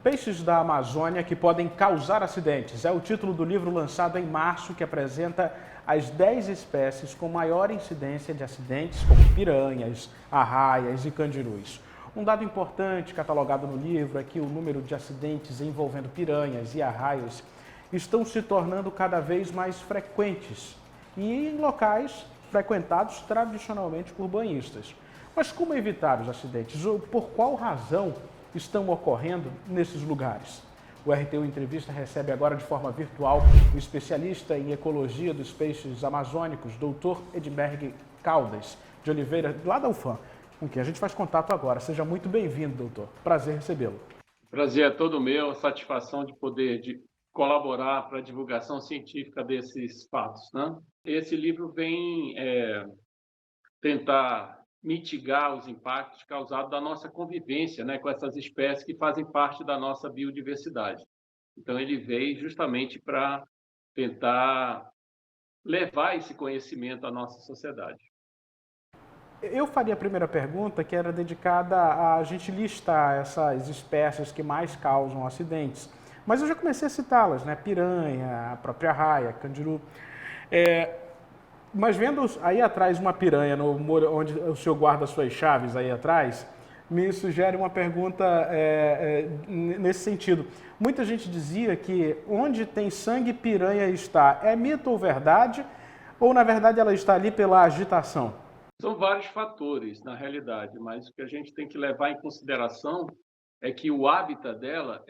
Peixes da Amazônia que podem causar acidentes. É o título do livro lançado em março, que apresenta as 10 espécies com maior incidência de acidentes, como piranhas, arraias e candirus. Um dado importante catalogado no livro é que o número de acidentes envolvendo piranhas e arraias estão se tornando cada vez mais frequentes e em locais frequentados tradicionalmente por banhistas. Mas como evitar os acidentes? Ou por qual razão estão ocorrendo nesses lugares? O RTU Entrevista recebe agora de forma virtual o especialista em ecologia dos peixes amazônicos, Dr. Edberg Caldas de Oliveira, lá da UFAM, com quem a gente faz contato agora. Seja muito bem-vindo, doutor. Prazer recebê-lo. Prazer é todo meu, satisfação de poder colaborar para a divulgação científica desses fatos, né? Esse livro vem tentar mitigar os impactos causados da nossa convivência, né, com essas espécies que fazem parte da nossa biodiversidade. Então, ele veio justamente para tentar levar esse conhecimento à nossa sociedade. Eu faria a primeira pergunta, que era dedicada a gente listar essas espécies que mais causam acidentes. Mas eu já comecei a citá-las, né? Piranha, a própria arraia, candiru. Mas vendo aí atrás uma piranha, onde o senhor guarda suas chaves aí atrás, me sugere uma pergunta nesse sentido. Muita gente dizia que onde tem sangue, piranha está. É mito ou verdade? Ou, na verdade, ela está ali pela agitação? São vários fatores, na realidade, mas o que a gente tem que levar em consideração é que o hábitat dela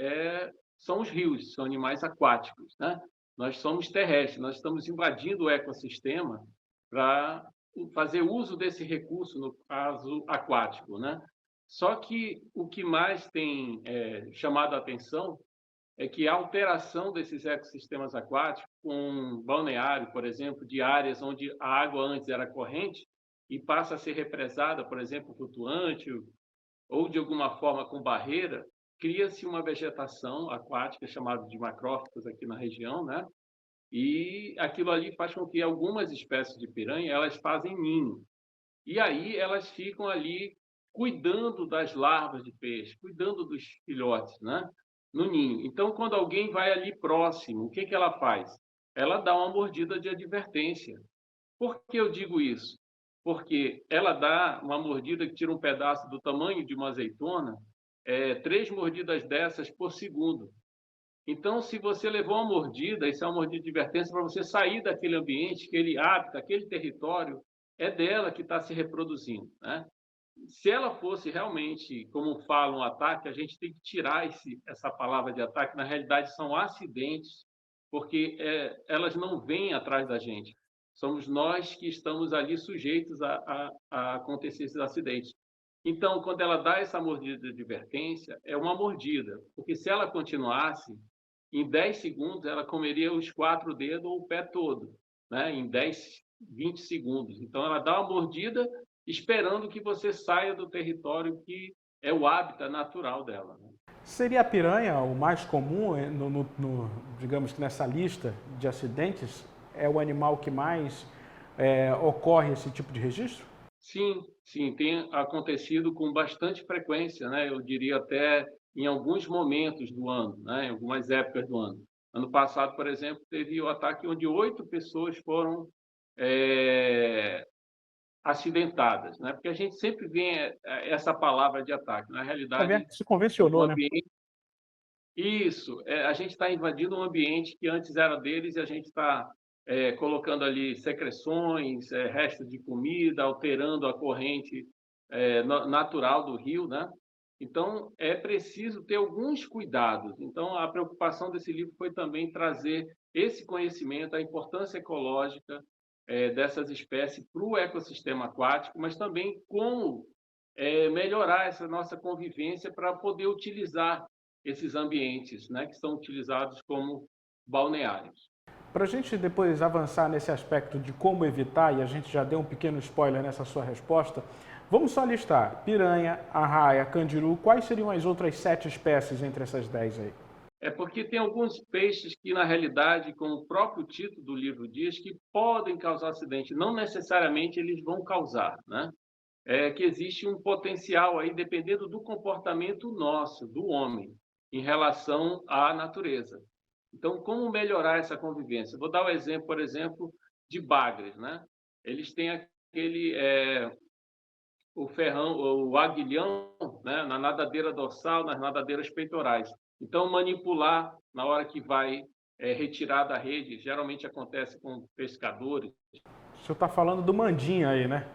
são os rios, são animais aquáticos, né? Nós somos terrestres, nós estamos invadindo o ecossistema para fazer uso desse recurso, no caso aquático, né? Só que o que mais tem chamado a atenção é que a alteração desses ecossistemas aquáticos, com um balneário, por exemplo, de áreas onde a água antes era corrente e passa a ser represada, por exemplo, flutuante ou de alguma forma com barreira, cria-se uma vegetação aquática chamada de macrófitas aqui na região, né? E aquilo ali faz com que algumas espécies de piranha elas fazem ninho. E aí elas ficam ali cuidando das larvas de peixe, cuidando dos filhotes, né? No ninho. Então, quando alguém vai ali próximo, o que ela faz? Ela dá uma mordida de advertência. Por que eu digo isso? Porque ela dá uma mordida que tira um pedaço do tamanho de uma azeitona, 3 mordidas dessas por segundo. Então, se você levou uma mordida, isso é uma mordida de advertência para você sair daquele ambiente, aquele hábitat, aquele território, é dela que está se reproduzindo, né? Se ela fosse realmente, como fala, um ataque, a gente tem que tirar essa palavra de ataque. Na realidade, são acidentes, porque elas não vêm atrás da gente. Somos nós que estamos ali sujeitos a acontecer esses acidentes. Então, quando ela dá essa mordida de advertência, é uma mordida, porque se ela continuasse, em 10 segundos ela comeria os 4 dedos ou o pé todo, né? Em 10, 20 segundos. Então, ela dá uma mordida esperando que você saia do território que é o hábitat natural dela, né? Seria a piranha o mais comum, digamos que nessa lista de acidentes? É o animal que mais ocorre esse tipo de registro? Sim, sim, tem acontecido com bastante frequência, né? Eu diria até em alguns momentos do ano, né? Em algumas épocas do ano. Ano passado, por exemplo, teve o ataque onde 8 pessoas foram acidentadas, né? Porque a gente sempre vê essa palavra de ataque. Na realidade, Se o convencionou, né? ambiente... Isso, a gente está invadindo um ambiente que antes era deles e a gente está colocando ali secreções, restos de comida, alterando a corrente natural do rio, né? Então, é preciso ter alguns cuidados. Então, a preocupação desse livro foi também trazer esse conhecimento, a importância ecológica dessas espécies para o ecossistema aquático, mas também como melhorar essa nossa convivência para poder utilizar esses ambientes, né, que são utilizados como balneários. Para a gente depois avançar nesse aspecto de como evitar, e a gente já deu um pequeno spoiler nessa sua resposta, vamos só listar piranha, arraia, candiru, quais seriam as outras 7 espécies entre essas 10 aí? É porque tem alguns peixes que, na realidade, como o próprio título do livro diz, que podem causar acidente. Não necessariamente eles vão causar, né? Que existe um potencial aí, dependendo do comportamento nosso, do homem. em relação à natureza. Então, como melhorar essa convivência? Vou dar o exemplo, por exemplo, de bagres, né? Eles têm aquele o ferrão, o aguilhão, né, na nadadeira dorsal, nas nadadeiras peitorais. Então, manipular na hora que vai retirar da rede, geralmente acontece com pescadores, O senhor está falando do mandinha aí, né?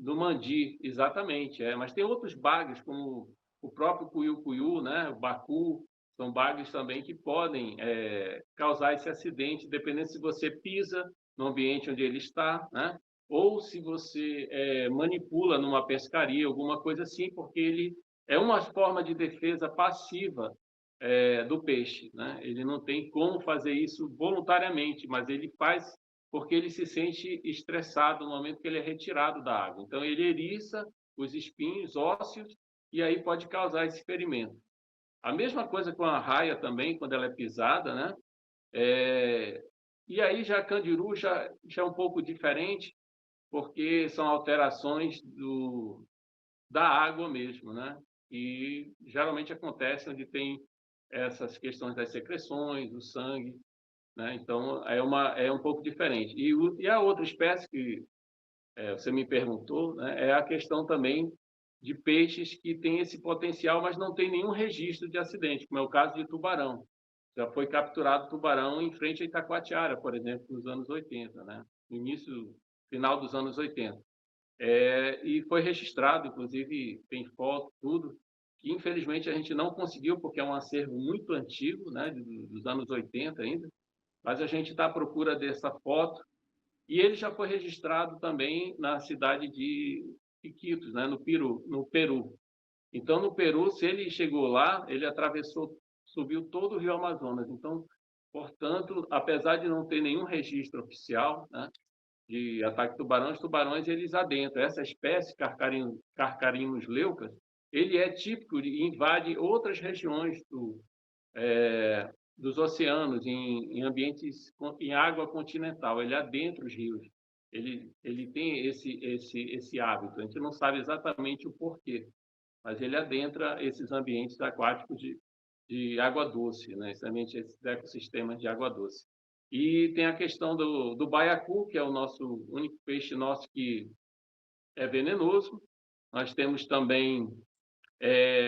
do mandi, exatamente. Mas tem outros bagres, como o próprio cuiu-cuiu, né, o bacu, são bagres também que podem causar esse acidente, dependendo se você pisa no ambiente onde ele está, né, ou se você manipula numa pescaria, alguma coisa assim, porque ele é uma forma de defesa passiva do peixe, né? Ele não tem como fazer isso voluntariamente, mas ele faz porque ele se sente estressado no momento que ele é retirado da água. Então, ele eriça os espinhos ósseos e aí pode causar esse ferimento. A mesma coisa com a raia também, quando ela é pisada, né? E aí já Candiru já é um pouco diferente, porque são alterações da água mesmo, né? E geralmente acontece onde tem essas questões das secreções, do sangue, né? Então é um pouco diferente. E a outra espécie que você me perguntou, né, é a questão também de peixes que têm esse potencial, mas não tem nenhum registro de acidente, como é o caso de tubarão. Já foi capturado tubarão em frente a Itacoatiara, por exemplo, nos anos 80, né? No início, final dos anos 80. E foi registrado, inclusive tem foto, tudo, que infelizmente a gente não conseguiu, porque é um acervo muito antigo, né, dos anos 80 ainda, mas a gente está à procura dessa foto, e ele já foi registrado também na cidade de Iquitos, né, no Peru. Então, no Peru, se ele chegou lá, ele atravessou, subiu todo o Rio Amazonas. Então, portanto, apesar de não ter nenhum registro oficial, né, de ataque de tubarão, os tubarões eles adentram. Essa espécie, Carcarinos leucas, ele é típico e invade outras regiões dos oceanos, em ambientes em água continental. Ele adentra os rios. Ele tem esse hábito. A gente não sabe exatamente o porquê, mas ele adentra esses ambientes aquáticos de água doce, né? Esses ecossistemas de água doce. E tem a questão do baiacu, que é o nosso único peixe nosso que é venenoso. Nós temos também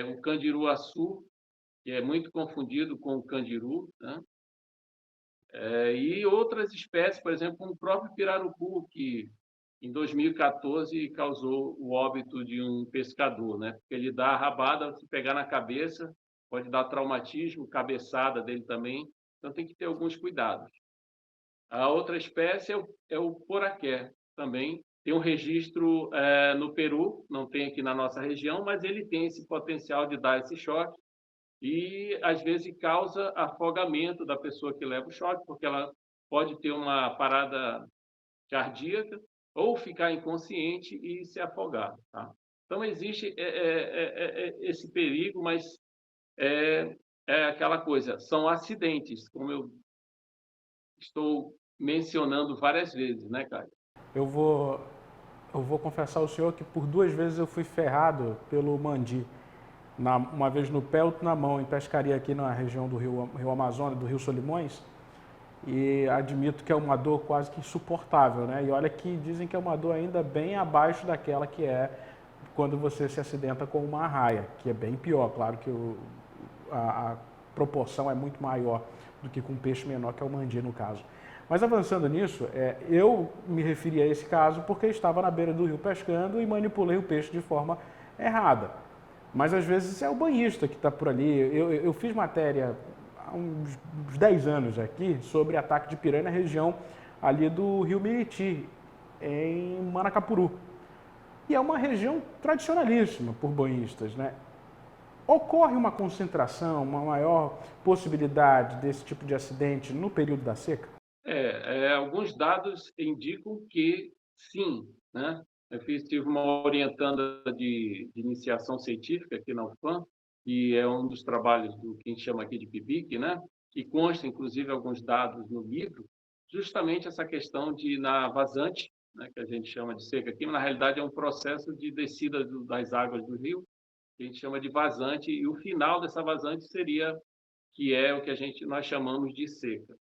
o candiru-açu, que é muito confundido com o candiru, né? E outras espécies, por exemplo, como o próprio pirarucu, que em 2014 causou o óbito de um pescador, né? Porque ele dá a rabada, se pegar na cabeça, pode dar traumatismo, cabeçada dele também, então tem que ter alguns cuidados. A outra espécie é o poraqué, também tem um registro no Peru, não tem aqui na nossa região, mas ele tem esse potencial de dar esse choque e, às vezes, causa afogamento da pessoa que leva o choque, porque ela pode ter uma parada cardíaca ou ficar inconsciente e se afogar. Tá? Então, existe esse perigo, mas é aquela coisa, são acidentes, como eu estou mencionando várias vezes, né, Caio? Eu vou, eu vou confessar ao senhor que por 2 vezes eu fui ferrado pelo mandi. Uma vez no pé, outra na mão, em pescaria aqui na região do Rio Amazonas, do Rio Solimões. E admito que é uma dor quase que insuportável, né? E olha que dizem que é uma dor ainda bem abaixo daquela que é quando você se acidenta com uma arraia, que é bem pior. Claro que a proporção é muito maior do que com um peixe menor, que é o mandi no caso. Mas avançando nisso, eu me referi a esse caso porque estava na beira do rio pescando e manipulei o peixe de forma errada. Mas às vezes é o banhista que está por ali. Eu fiz matéria há uns 10 anos aqui sobre ataque de piranha na região ali do Rio Miriti, em Manacapuru. E é uma região tradicionalíssima por banhistas, né? Ocorre uma concentração, uma maior possibilidade desse tipo de acidente no período da seca? Alguns dados indicam que sim, né? Tive uma orientanda de iniciação científica aqui na UFAM, e é um dos trabalhos do que a gente chama aqui de PIBIC, né? Que consta, inclusive, alguns dados no livro, justamente essa questão de, na vazante, né, que a gente chama de seca aqui, mas na realidade é um processo de descida das águas do rio, que a gente chama de vazante, e o final dessa vazante seria que é o que nós chamamos de seca.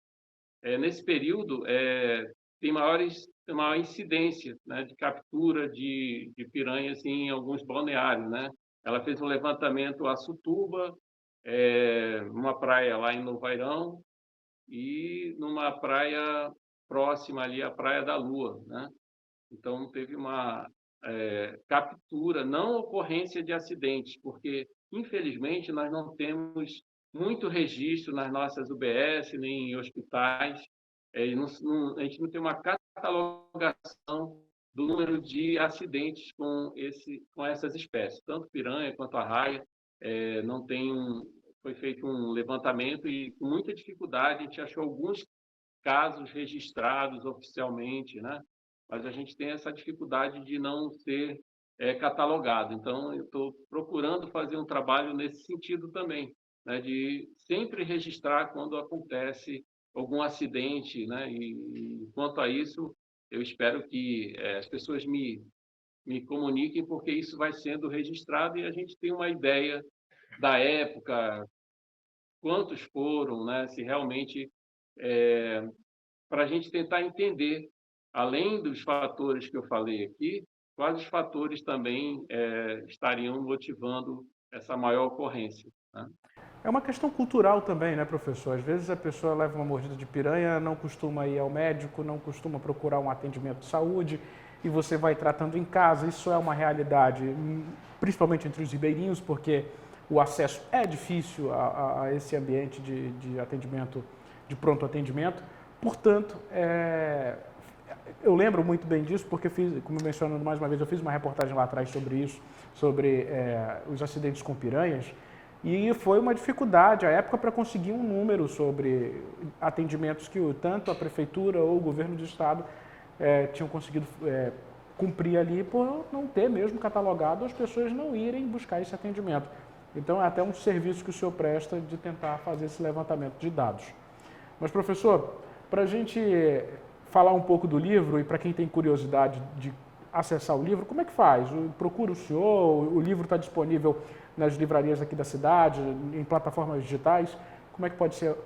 Nesse período, tem maior incidência, né, de captura de piranhas em alguns balneários, né? Ela fez um levantamento a Açutuba, numa praia lá em Novairão e numa praia próxima ali, a Praia da Lua, né? Então, teve uma captura, não ocorrência de acidentes, porque, infelizmente, nós não temos muito registro nas nossas UBS, nem em hospitais. A gente não tem uma catalogação do número de acidentes com essas espécies, tanto piranha quanto arraia. Não tem foi feito um levantamento e, com muita dificuldade, a gente achou alguns casos registrados oficialmente, né? Mas a gente tem essa dificuldade de não ser catalogado. Então, eu estou procurando fazer um trabalho nesse sentido também, né? De sempre registrar quando acontece algum acidente, né? E quanto a isso, eu espero que as pessoas me comuniquem, porque isso vai sendo registrado e a gente tem uma ideia da época, quantos foram, né? Se realmente para a gente tentar entender, além dos fatores que eu falei aqui, quais os fatores também estariam motivando essa maior ocorrência, né? É uma questão cultural também, né, professor? Às vezes a pessoa leva uma mordida de piranha, não costuma ir ao médico, não costuma procurar um atendimento de saúde e você vai tratando em casa. Isso é uma realidade, principalmente entre os ribeirinhos, porque o acesso é difícil a esse ambiente de atendimento, de pronto atendimento. Portanto, eu lembro muito bem disso, porque como mencionando mais uma vez, eu fiz uma reportagem lá atrás sobre isso, sobre os acidentes com piranhas, e foi uma dificuldade à época para conseguir um número sobre atendimentos que tanto a prefeitura ou o governo do estado tinham conseguido cumprir ali, por não ter mesmo catalogado, as pessoas não irem buscar esse atendimento. Então é até um serviço que o senhor presta de tentar fazer esse levantamento de dados. Mas, professor, para a gente falar um pouco do livro e para quem tem curiosidade de acessar o livro, como é que faz? Procura o senhor, o livro está disponível nas livrarias aqui da cidade, em plataformas digitais, como é que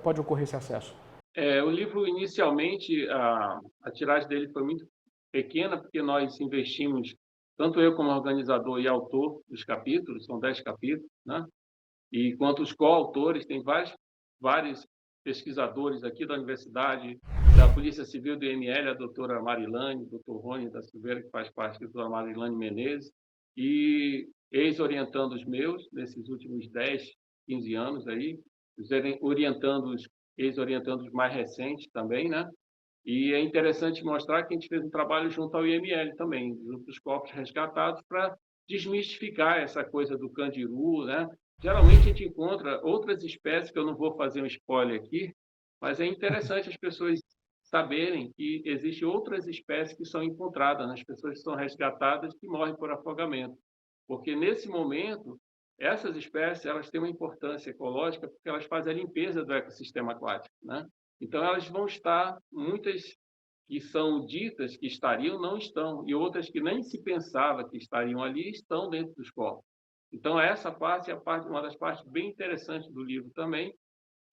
pode ocorrer esse acesso? O livro, inicialmente, a tiragem dele foi muito pequena, porque nós investimos, tanto eu como organizador e autor dos capítulos, são 10 capítulos, né? E quanto os coautores, tem vários pesquisadores aqui da universidade, da Polícia Civil do IML, a doutora Marilane, o doutor Rony da Silveira, que faz parte da doutora Marilane Menezes, e ex-orientandos meus, nesses últimos 10, 15 anos aí, os ex-orientandos mais recentes também, né? E é interessante mostrar que a gente fez um trabalho junto ao IML também, junto aos corpos resgatados, para desmistificar essa coisa do candiru, né? Geralmente a gente encontra outras espécies, que eu não vou fazer um spoiler aqui, mas é interessante as pessoas saberem que existem outras espécies que são encontradas nas pessoas que são resgatadas que morrem por afogamento. Porque, nesse momento, essas espécies elas têm uma importância ecológica porque elas fazem a limpeza do ecossistema aquático, né? Então, elas vão estar, muitas que são ditas que estariam, não estão, e outras que nem se pensava que estariam ali, estão dentro dos corpos. Então, essa parte é uma das partes bem interessantes do livro também.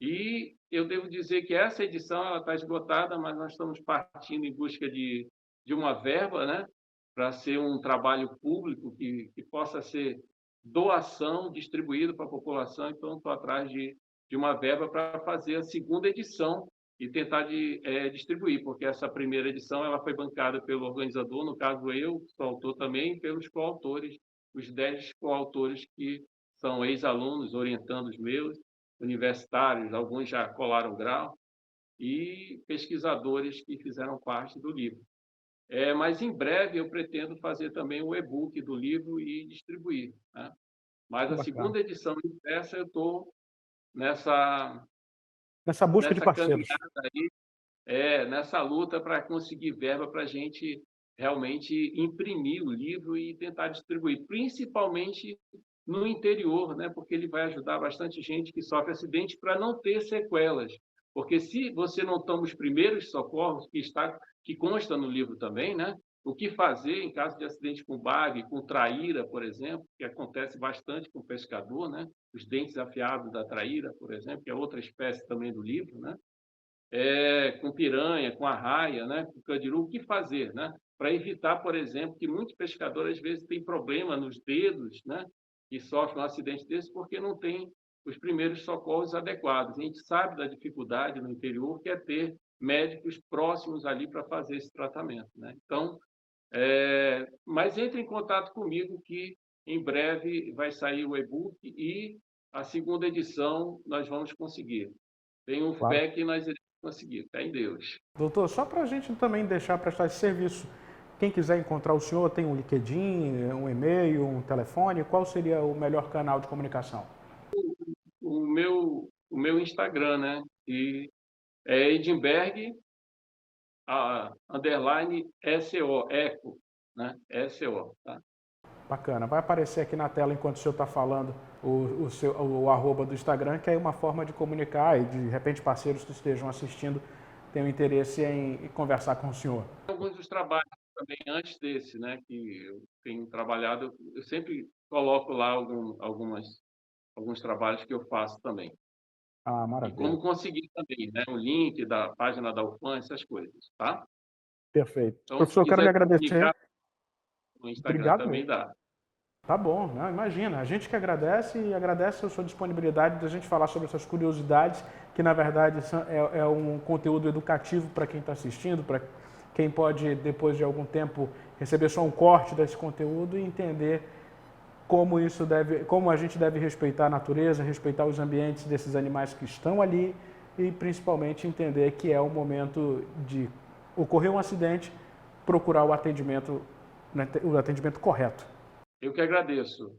E eu devo dizer que essa edição está esgotada, mas nós estamos partindo em busca de uma verba, né, para ser um trabalho público que possa ser doação distribuído para a população. Então, estou atrás de uma verba para fazer a segunda edição e tentar distribuir, porque essa primeira edição ela foi bancada pelo organizador, no caso eu, sou autor também, e pelos coautores, os 10 coautores que são ex-alunos, orientandos meus, universitários, alguns já colaram grau, e pesquisadores que fizeram parte do livro. Mas em breve eu pretendo fazer também o e-book do livro e distribuir, né? Mas a segunda edição impressa eu estou nessa Busca de parceiros. caminhada aí, nessa luta para conseguir verba para a gente realmente imprimir o livro e tentar distribuir, principalmente no interior, né? Porque ele vai ajudar bastante gente que sofre acidente para não ter sequelas. Porque se você não toma os primeiros socorros, que consta no livro também, né? O que fazer em caso de acidente com bagre, com traíra, por exemplo, que acontece bastante com o pescador, né? Os dentes afiados da traíra, por exemplo, que é outra espécie também do livro, né? Com piranha, com arraia, né? Com candiru, o que fazer, né? Para evitar, por exemplo, que muitos pescadores às vezes têm problema nos dedos, né? E sofrem um acidente desse porque não tem os primeiros socorros adequados. A gente sabe da dificuldade no interior que é ter médicos próximos ali para fazer esse tratamento, né? Então, mas entre em contato comigo que em breve vai sair o e-book e a segunda edição nós vamos conseguir. Tenho Claro. fé que nós iremos conseguir, fé em Deus. Doutor, só para a gente também deixar prestar esse serviço, quem quiser encontrar o senhor, tem um LinkedIn, um e-mail, um telefone, qual seria o melhor canal de comunicação? O meu Instagram, né? E é Edinberg, underline SO, eco, né? SO, tá? Bacana. Vai aparecer aqui na tela enquanto o senhor está falando o arroba do Instagram, que é uma forma de comunicar e de repente parceiros que estejam assistindo tenham interesse em conversar com o senhor. Alguns dos trabalhos também antes desse, né? Que eu tenho trabalhado, eu sempre coloco lá alguns trabalhos que eu faço também. Ah, E maravilha. como conseguir também, né? O link da página da UFAM, essas coisas, tá? Perfeito. Então, se Professor, eu quero lhe quiser agradecer. comunicar no Instagram Obrigado também mesmo. dá. Tá bom, não, imagina. A gente que agradece e agradece a sua disponibilidade de a gente falar sobre essas curiosidades, que na verdade é um conteúdo educativo para quem está assistindo, para quem pode, depois de algum tempo, receber só um corte desse conteúdo e entender como a gente deve respeitar a natureza, respeitar os ambientes desses animais que estão ali e principalmente entender que é o momento de ocorrer um acidente, procurar o atendimento correto. Eu que agradeço.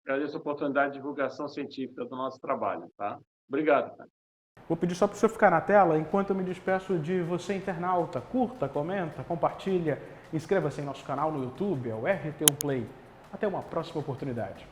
Agradeço a oportunidade de divulgação científica do nosso trabalho, tá? Obrigado, cara. Vou pedir só para o senhor ficar na tela enquanto eu me despeço de você, internauta. Curta, comenta, compartilha, inscreva-se em nosso canal no YouTube, é o RT1 Play. Até uma próxima oportunidade.